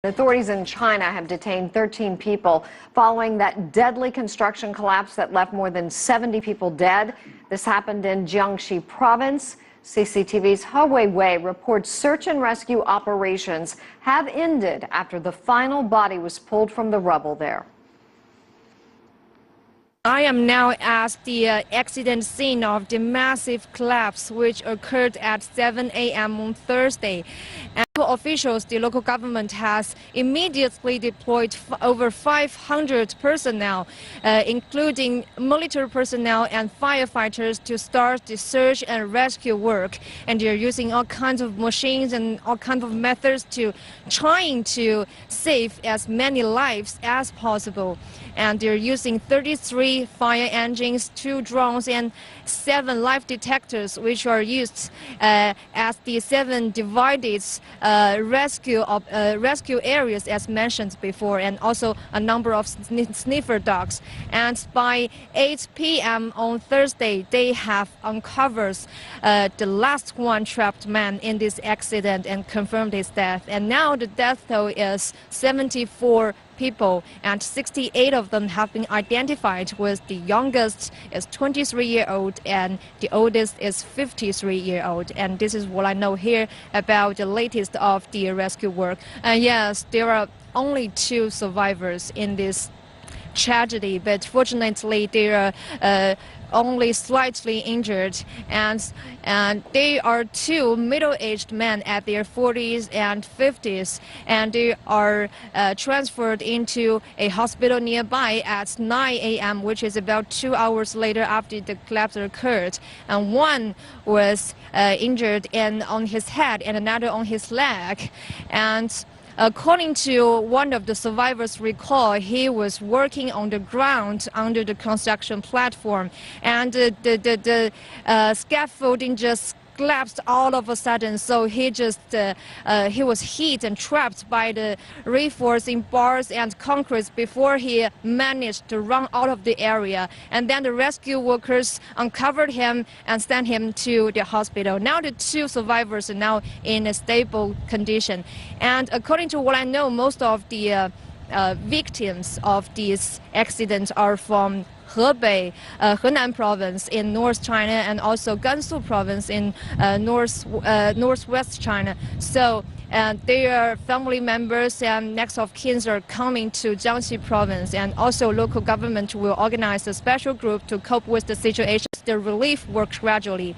Authorities in China have detained 13 people following that deadly construction collapse that left more than 70 people dead. This happened in Jiangxi province. CCTV's Hewei Wei reports search and rescue operations have ended after the final body was pulled from the rubble there. I am now at the accident scene of the massive collapse which occurred at 7 a.m. on Thursday. And officials, the local government has immediately deployed over 500 personnel, including military personnel and firefighters, to start the search and rescue work. And they're using all kinds of machines and all kinds of methods to trying to save as many lives as possible. And they're using 33 fire engines, 2 drones, and 7 life detectors, which are used as the 7 divided rescue areas, as mentioned before, and also a number of sniffer dogs. And by 8 p.m. on Thursday, they have uncovered the last one trapped man in this accident and confirmed his death. And now the death toll is 74 people, and 68 of them have been identified, with the youngest is 23-year-old and the oldest is 53-year-old. And this is what I know here about the latest of the rescue work. And yes, there are only 2 survivors in this tragedy, but fortunately they are only slightly injured, and they are 2 middle-aged men at their 40s and 50s, and they are transferred into a hospital nearby at 9 a.m., which is about 2 hours later after the collapse occurred. And one was injured on his head and another on his leg. And according to one of the survivors' recall, he was working on the ground under the construction platform, and the scaffolding just collapsed all of a sudden. So he was hit and trapped by the reinforcing bars and concrete before he managed to run out of the area. And then the rescue workers uncovered him and sent him to the hospital. Now the 2 survivors are now in a stable condition. And according to what I know, most of the victims of these accidents are from Hebei, Henan province in North China, and also Gansu province in northwest China. So their family members and next of kin are coming to Jiangxi province, and also local government will organize a special group to cope with the situation. The relief works gradually.